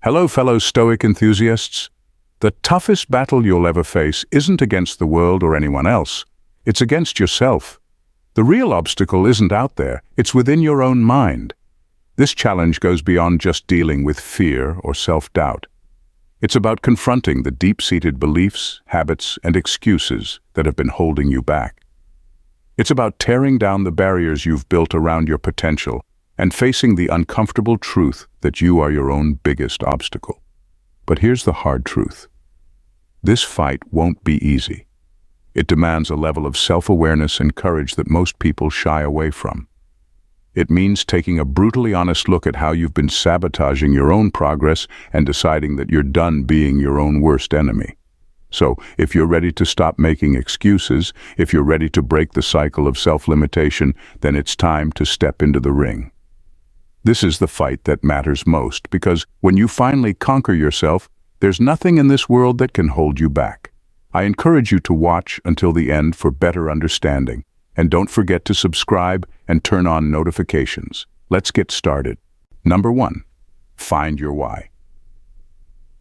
Hello, fellow Stoic enthusiasts. The toughest battle you'll ever face isn't against the world or anyone else. It's against yourself. The real obstacle isn't out there, it's within your own mind. This challenge goes beyond just dealing with fear or self-doubt. It's about confronting the deep-seated beliefs, habits, and excuses that have been holding you back. It's about tearing down the barriers you've built around your potential and facing the uncomfortable truth that you are your own biggest obstacle. But here's the hard truth. This fight won't be easy. It demands a level of self-awareness and courage that most people shy away from. It means taking a brutally honest look at how you've been sabotaging your own progress and deciding that you're done being your own worst enemy. So, if you're ready to stop making excuses, if you're ready to break the cycle of self-limitation, then it's time to step into the ring. This is the fight that matters most, because when you finally conquer yourself, there's nothing in this world that can hold you back. I encourage you to watch until the end for better understanding. And don't forget to subscribe and turn on notifications. Let's get started. Number 1. Find your why.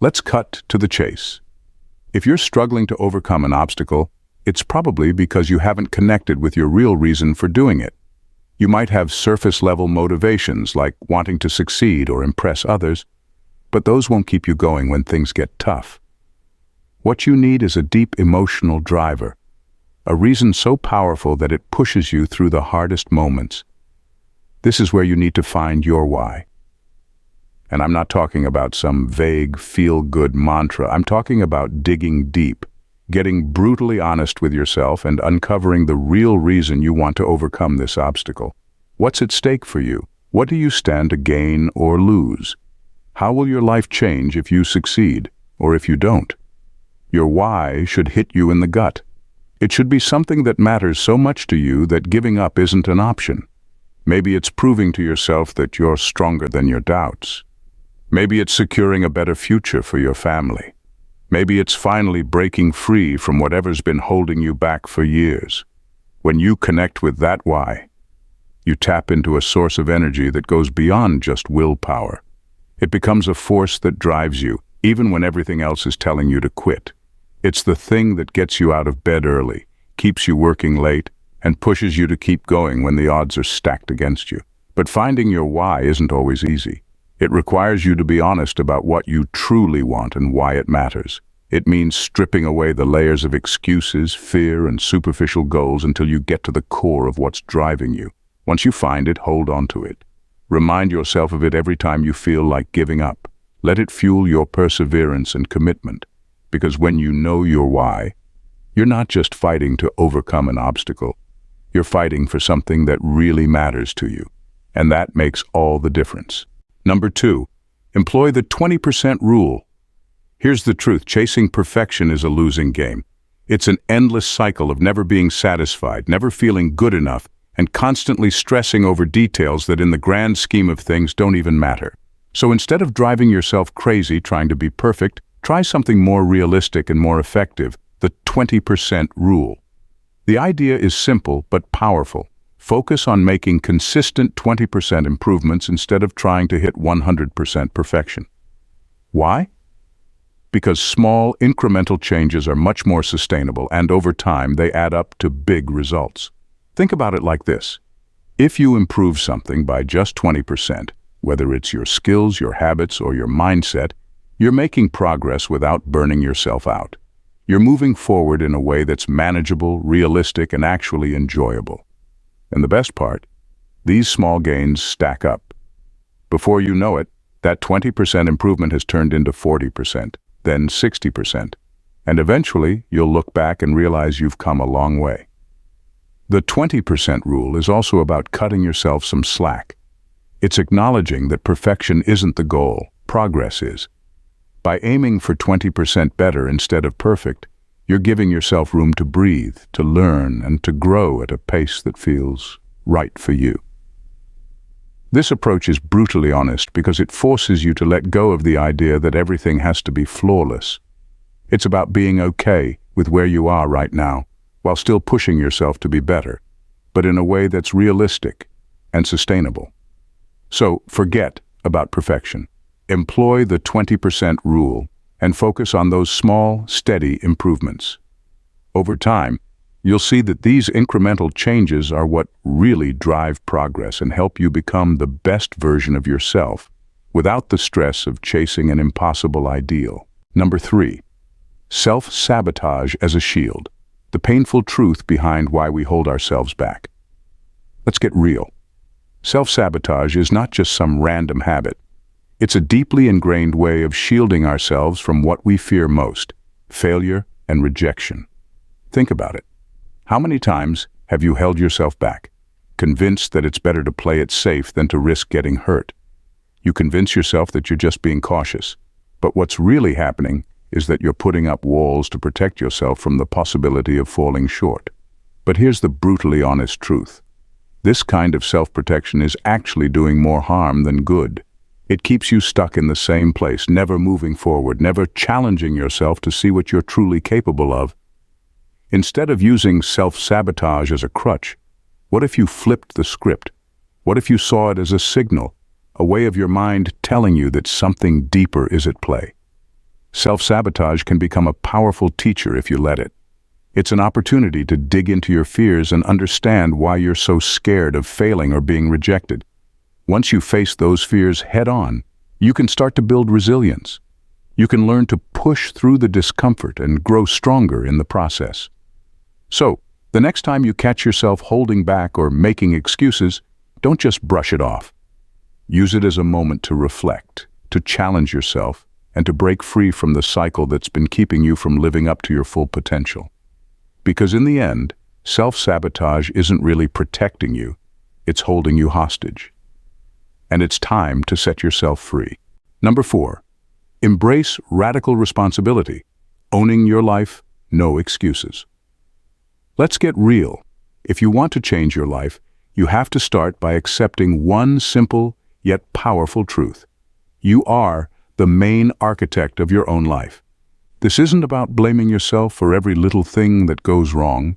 Let's cut to the chase. If you're struggling to overcome an obstacle, it's probably because you haven't connected with your real reason for doing it. You might have surface-level motivations like wanting to succeed or impress others, but those won't keep you going when things get tough. What you need is a deep emotional driver, a reason so powerful that it pushes you through the hardest moments. This is where you need to find your why. And I'm not talking about some vague, feel-good mantra. I'm talking about digging deep, getting brutally honest with yourself and uncovering the real reason you want to overcome this obstacle. What's at stake for you? What do you stand to gain or lose? How will your life change if you succeed, or if you don't? Your why should hit you in the gut. It should be something that matters so much to you that giving up isn't an option. Maybe it's proving to yourself that you're stronger than your doubts. Maybe it's securing a better future for your family. Maybe it's finally breaking free from whatever's been holding you back for years. When you connect with that why, you tap into a source of energy that goes beyond just willpower. It becomes a force that drives you, even when everything else is telling you to quit. It's the thing that gets you out of bed early, keeps you working late, and pushes you to keep going when the odds are stacked against you. But finding your why isn't always easy. It requires you to be honest about what you truly want and why it matters. It means stripping away the layers of excuses, fear, and superficial goals until you get to the core of what's driving you. Once you find it, hold on to it. Remind yourself of it every time you feel like giving up. Let it fuel your perseverance and commitment. Because when you know your why, you're not just fighting to overcome an obstacle. You're fighting for something that really matters to you. And that makes all the difference. Number 2, employ the 20% rule. Here's the truth, chasing perfection is a losing game. It's an endless cycle of never being satisfied, never feeling good enough, and constantly stressing over details that in the grand scheme of things don't even matter. So instead of driving yourself crazy trying to be perfect, try something more realistic and more effective, the 20% rule. The idea is simple but powerful. Focus on making consistent 20% improvements instead of trying to hit 100% perfection. Why? Because small, incremental changes are much more sustainable, and over time they add up to big results. Think about it like this. If you improve something by just 20%, whether it's your skills, your habits, or your mindset, you're making progress without burning yourself out. You're moving forward in a way that's manageable, realistic, and actually enjoyable. And the best part, these small gains stack up. Before you know it, that 20% improvement has turned into 40%, then 60%. And eventually, you'll look back and realize you've come a long way. The 20% rule is also about cutting yourself some slack. It's acknowledging that perfection isn't the goal, progress is. By aiming for 20% better instead of perfect, you're giving yourself room to breathe, to learn, and to grow at a pace that feels right for you. This approach is brutally honest because it forces you to let go of the idea that everything has to be flawless. It's about being okay with where you are right now, while still pushing yourself to be better, but in a way that's realistic and sustainable. So forget about perfection. Employ the 20% rule and focus on those small, steady improvements. Over time, you'll see that these incremental changes are what really drive progress and help you become the best version of yourself without the stress of chasing an impossible ideal. Number 3. Self-sabotage as a shield. The painful truth behind why we hold ourselves back. Let's get real. Self-sabotage is not just some random habit. It's a deeply ingrained way of shielding ourselves from what we fear most: failure and rejection. Think about it. How many times have you held yourself back, convinced that it's better to play it safe than to risk getting hurt? You convince yourself that you're just being cautious, but what's really happening is that you're putting up walls to protect yourself from the possibility of falling short. But here's the brutally honest truth. This kind of self-protection is actually doing more harm than good. It keeps you stuck in the same place, never moving forward, never challenging yourself to see what you're truly capable of. Instead of using self-sabotage as a crutch, what if you flipped the script? What if you saw it as a signal, a way of your mind telling you that something deeper is at play? Self-sabotage can become a powerful teacher if you let it. It's an opportunity to dig into your fears and understand why you're so scared of failing or being rejected. Once you face those fears head-on, you can start to build resilience. You can learn to push through the discomfort and grow stronger in the process. So, the next time you catch yourself holding back or making excuses, don't just brush it off. Use it as a moment to reflect, to challenge yourself, and to break free from the cycle that's been keeping you from living up to your full potential. Because in the end, self-sabotage isn't really protecting you, it's holding you hostage. And it's time to set yourself free. Number 4, embrace radical responsibility. Owning your life, no excuses. Let's get real. If you want to change your life, you have to start by accepting one simple yet powerful truth. You are the main architect of your own life. This isn't about blaming yourself for every little thing that goes wrong,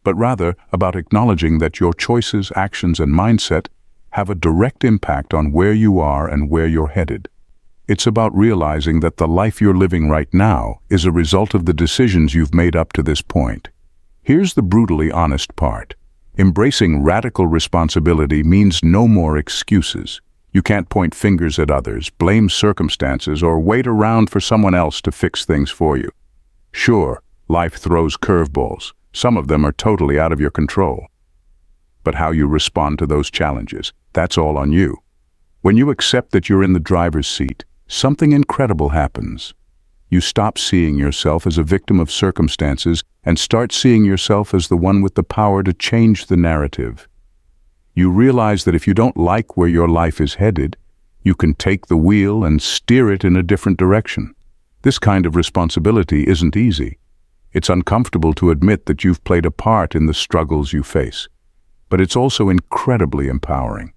but rather about acknowledging that your choices, actions, and mindset have a direct impact on where you are and where you're headed. It's about realizing that the life you're living right now is a result of the decisions you've made up to this point. Here's the brutally honest part. Embracing radical responsibility means no more excuses. You can't point fingers at others, blame circumstances, or wait around for someone else to fix things for you. Sure, life throws curveballs. Some of them are totally out of your control. But how you respond to those challenges, that's all on you. When you accept that you're in the driver's seat, something incredible happens. You stop seeing yourself as a victim of circumstances and start seeing yourself as the one with the power to change the narrative. You realize that if you don't like where your life is headed, you can take the wheel and steer it in a different direction. This kind of responsibility isn't easy. It's uncomfortable to admit that you've played a part in the struggles you face. But it's also incredibly empowering.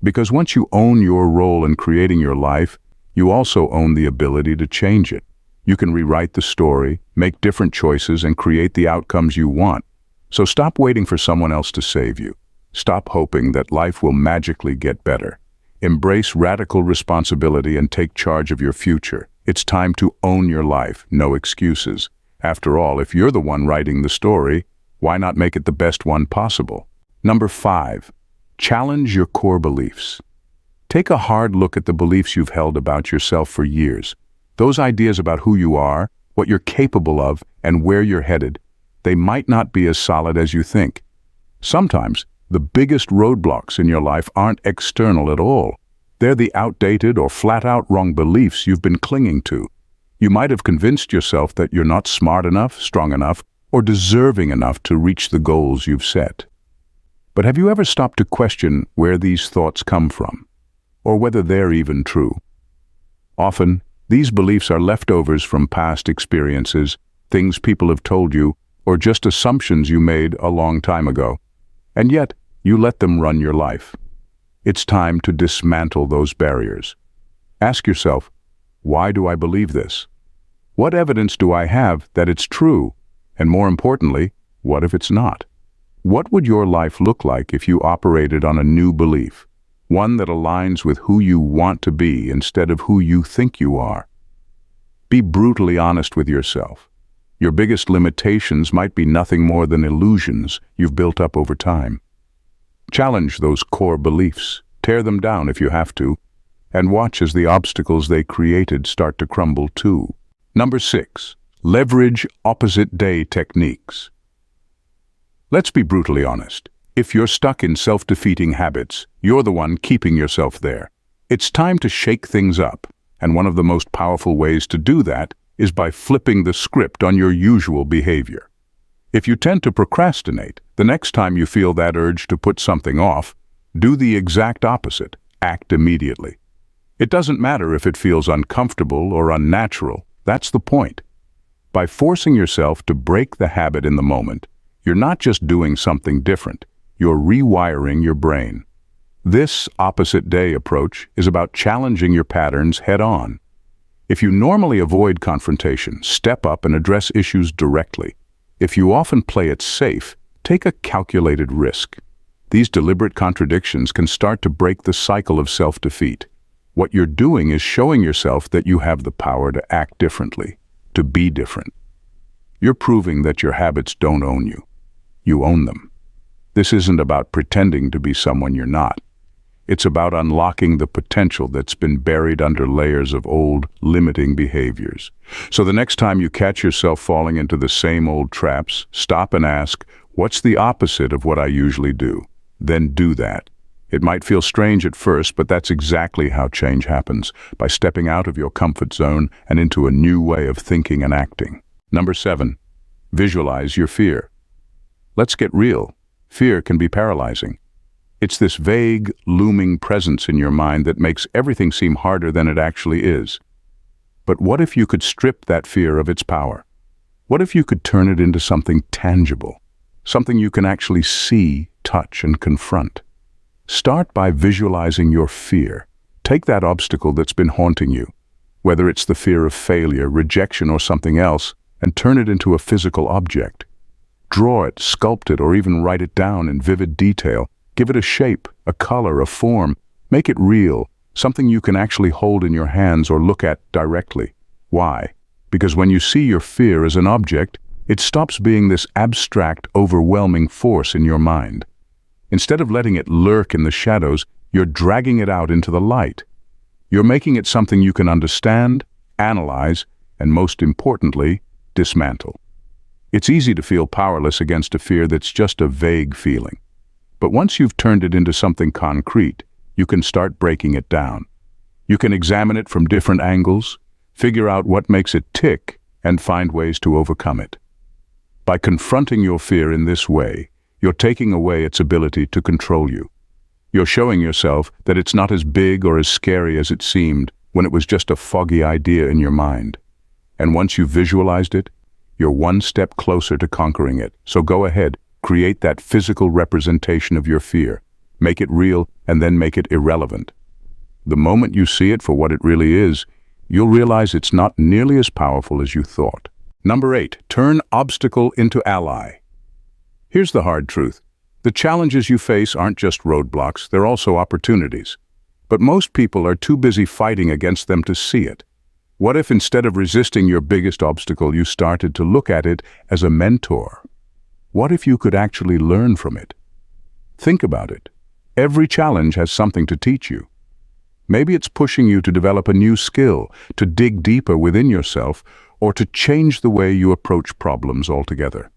Because once you own your role in creating your life, you also own the ability to change it. You can rewrite the story, make different choices, and create the outcomes you want. So stop waiting for someone else to save you. Stop hoping that life will magically get better. Embrace radical responsibility and take charge of your future. It's time to own your life, no excuses. After all, if you're the one writing the story, why not make it the best one possible? Number 5, challenge your core beliefs. Take a hard look at the beliefs you've held about yourself for years. Those ideas about who you are, what you're capable of, and where you're headed, they might not be as solid as you think. Sometimes, the biggest roadblocks in your life aren't external at all. They're the outdated or flat-out wrong beliefs you've been clinging to. You might have convinced yourself that you're not smart enough, strong enough, or deserving enough to reach the goals you've set. But have you ever stopped to question where these thoughts come from, or whether they're even true? Often, these beliefs are leftovers from past experiences, things people have told you, or just assumptions you made a long time ago. And yet, you let them run your life. It's time to dismantle those barriers. Ask yourself, why do I believe this? What evidence do I have that it's true? And more importantly, what if it's not? What would your life look like if you operated on a new belief? one that aligns with who you want to be instead of who you think you are. Be brutally honest with yourself. Your biggest limitations might be nothing more than illusions you've built up over time. Challenge those core beliefs, tear them down if you have to, and watch as the obstacles they created start to crumble too. Number 6. Leverage opposite day techniques. Let's be brutally honest. If you're stuck in self-defeating habits, you're the one keeping yourself there. It's time to shake things up, and one of the most powerful ways to do that is by flipping the script on your usual behavior. If you tend to procrastinate, the next time you feel that urge to put something off, do the exact opposite. Act immediately. It doesn't matter if it feels uncomfortable or unnatural. That's the point. By forcing yourself to break the habit in the moment, you're not just doing something different, you're rewiring your brain. This opposite day approach is about challenging your patterns head-on. If you normally avoid confrontation, step up and address issues directly. If you often play it safe, take a calculated risk. These deliberate contradictions can start to break the cycle of self-defeat. What you're doing is showing yourself that you have the power to act differently, to be different. You're proving that your habits don't own you. You own them. This isn't about pretending to be someone you're not. It's about unlocking the potential that's been buried under layers of old, limiting behaviors. So the next time you catch yourself falling into the same old traps, stop and ask, what's the opposite of what I usually do? Then do that. It might feel strange at first, but that's exactly how change happens, by stepping out of your comfort zone and into a new way of thinking and acting. Number 7. Visualize your fear. Let's get real. Fear can be paralyzing. It's this vague, looming presence in your mind that makes everything seem harder than it actually is. But what if you could strip that fear of its power? What if you could turn it into something tangible, something you can actually see, touch, and confront? Start by visualizing your fear. Take that obstacle that's been haunting you, whether it's the fear of failure, rejection, or something else, and turn it into a physical object. Draw it, sculpt it, or even write it down in vivid detail. Give it a shape, a color, a form. Make it real, something you can actually hold in your hands or look at directly. Why? Because when you see your fear as an object, it stops being this abstract, overwhelming force in your mind. Instead of letting it lurk in the shadows, you're dragging it out into the light. You're making it something you can understand, analyze, and most importantly, dismantle. It's easy to feel powerless against a fear that's just a vague feeling. But once you've turned it into something concrete, you can start breaking it down. You can examine it from different angles, figure out what makes it tick, and find ways to overcome it. By confronting your fear in this way, you're taking away its ability to control you. You're showing yourself that it's not as big or as scary as it seemed when it was just a foggy idea in your mind. And once you've visualized it, you're one step closer to conquering it. So go ahead, create that physical representation of your fear. Make it real and then make it irrelevant. The moment you see it for what it really is, you'll realize it's not nearly as powerful as you thought. Number 8, turn obstacle into ally. Here's the hard truth. The challenges you face aren't just roadblocks, they're also opportunities. But most people are too busy fighting against them to see it. What if instead of resisting your biggest obstacle, you started to look at it as a mentor? What if you could actually learn from it? Think about it. Every challenge has something to teach you. Maybe it's pushing you to develop a new skill, to dig deeper within yourself, or to change the way you approach problems altogether.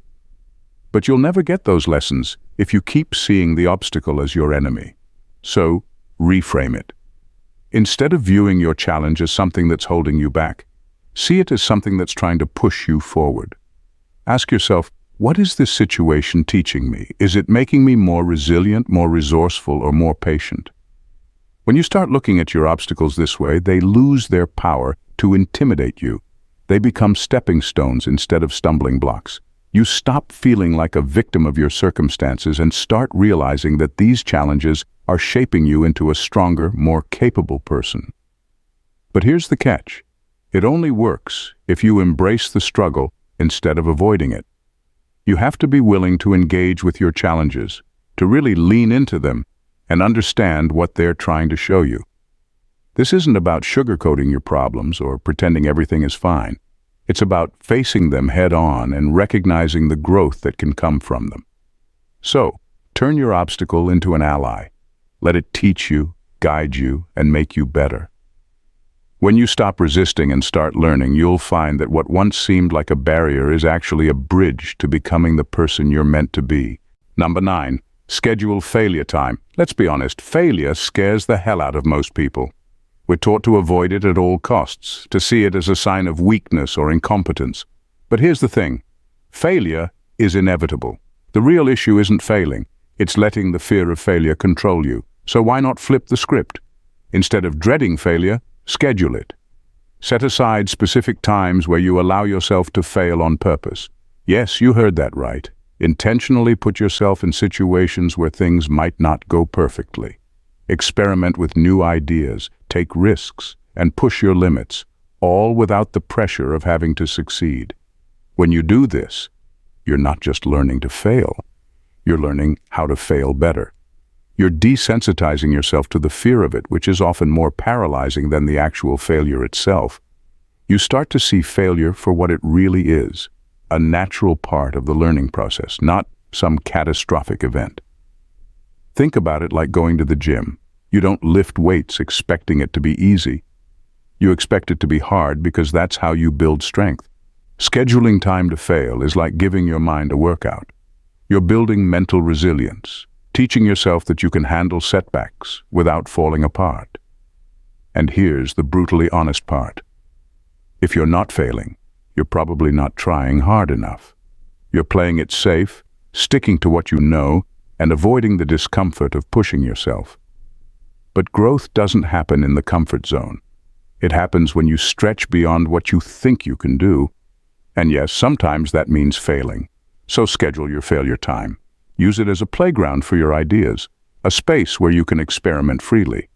But you'll never get those lessons if you keep seeing the obstacle as your enemy. So, reframe it. Instead of viewing your challenge as something that's holding you back, see it as something that's trying to push you forward. Ask yourself, what is this situation teaching me? Is it making me more resilient, more resourceful, or more patient? When you start looking at your obstacles this way, they lose their power to intimidate you. They become stepping stones instead of stumbling blocks. You stop feeling like a victim of your circumstances and start realizing that these challenges are shaping you into a stronger, more capable person. But here's the catch. It only works if you embrace the struggle instead of avoiding it. You have to be willing to engage with your challenges, to really lean into them, and understand what they're trying to show you. This isn't about sugarcoating your problems or pretending everything is fine. It's about facing them head-on and recognizing the growth that can come from them. So, turn your obstacle into an ally. Let it teach you, guide you, and make you better. When you stop resisting and start learning, you'll find that what once seemed like a barrier is actually a bridge to becoming the person you're meant to be. Number 9, schedule failure time. Let's be honest, failure scares the hell out of most people. We're taught to avoid it at all costs, to see it as a sign of weakness or incompetence. But here's the thing, failure is inevitable. The real issue isn't failing, it's letting the fear of failure control you. So why not flip the script? Instead of dreading failure, schedule it. Set aside specific times where you allow yourself to fail on purpose. Yes, you heard that right. Intentionally put yourself in situations where things might not go perfectly. Experiment with new ideas, take risks, and push your limits, all without the pressure of having to succeed. When you do this, you're not just learning to fail, you're learning how to fail better. You're desensitizing yourself to the fear of it, which is often more paralyzing than the actual failure itself. You start to see failure for what it really is, a natural part of the learning process, not some catastrophic event. Think about it like going to the gym. You don't lift weights expecting it to be easy. You expect it to be hard because that's how you build strength. Scheduling time to fail is like giving your mind a workout. You're building mental resilience, teaching yourself that you can handle setbacks without falling apart. And here's the brutally honest part. If you're not failing, you're probably not trying hard enough. You're playing it safe, sticking to what you know, and avoiding the discomfort of pushing yourself. But growth doesn't happen in the comfort zone. It happens when you stretch beyond what you think you can do. And yes, sometimes that means failing. So schedule your failure time. Use it as a playground for your ideas, a space where you can experiment freely.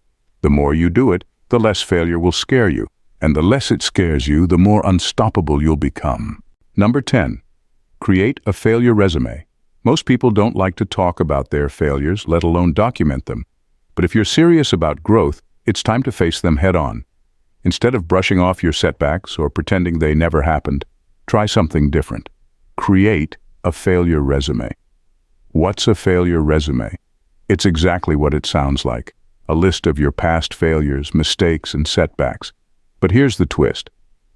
The more you do it, the less failure will scare you, and the less it scares you, the more unstoppable you'll become. Number 10, create a failure resume. Most people don't like to talk about their failures, let alone document them. But if you're serious about growth, it's time to face them head-on. Instead of brushing off your setbacks or pretending they never happened, try something different. Create a failure resume. What's a failure resume? It's exactly what it sounds like, a list of your past failures, mistakes, and setbacks. But here's the twist.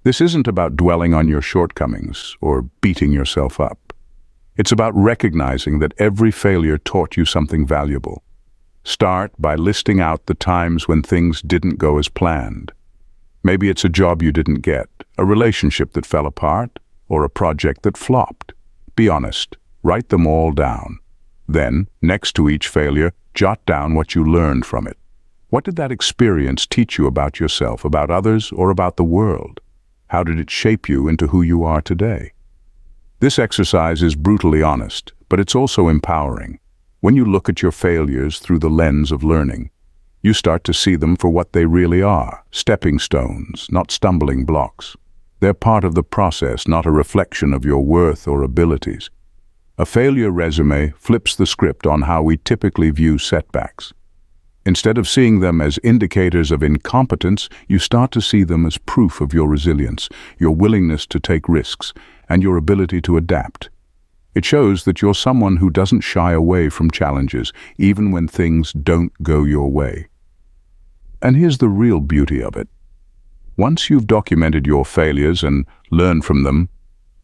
This isn't about dwelling on your shortcomings or beating yourself up. It's about recognizing that every failure taught you something valuable. Start by listing out the times when things didn't go as planned. Maybe it's a job you didn't get, a relationship that fell apart, or a project that flopped. Be honest, write them all down. Then, next to each failure, jot down what you learned from it. What did that experience teach you about yourself, about others, or about the world? How did it shape you into who you are today? This exercise is brutally honest, but it's also empowering. When you look at your failures through the lens of learning, you start to see them for what they really are, stepping stones, not stumbling blocks. They're part of the process, not a reflection of your worth or abilities. A failure resume flips the script on how we typically view setbacks. Instead of seeing them as indicators of incompetence, you start to see them as proof of your resilience, your willingness to take risks, and your ability to adapt. It shows that you're someone who doesn't shy away from challenges, even when things don't go your way. And here's the real beauty of it. Once you've documented your failures and learned from them,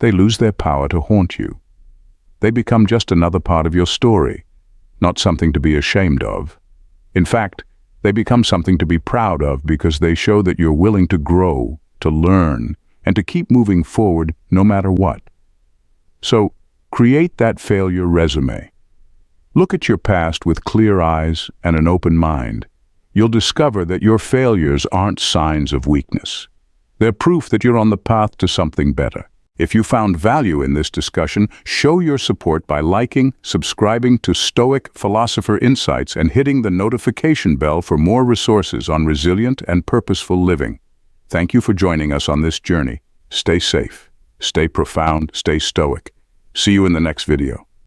they lose their power to haunt you. They become just another part of your story, not something to be ashamed of. In fact, they become something to be proud of because they show that you're willing to grow, to learn, and to keep moving forward no matter what. So, create that failure resume. Look at your past with clear eyes and an open mind. You'll discover that your failures aren't signs of weakness. They're proof that you're on the path to something better. If you found value in this discussion, show your support by liking, subscribing to Stoic Philosopher Insights, and hitting the notification bell for more resources on resilient and purposeful living. Thank you for joining us on this journey. Stay safe, stay profound, stay stoic. See you in the next video.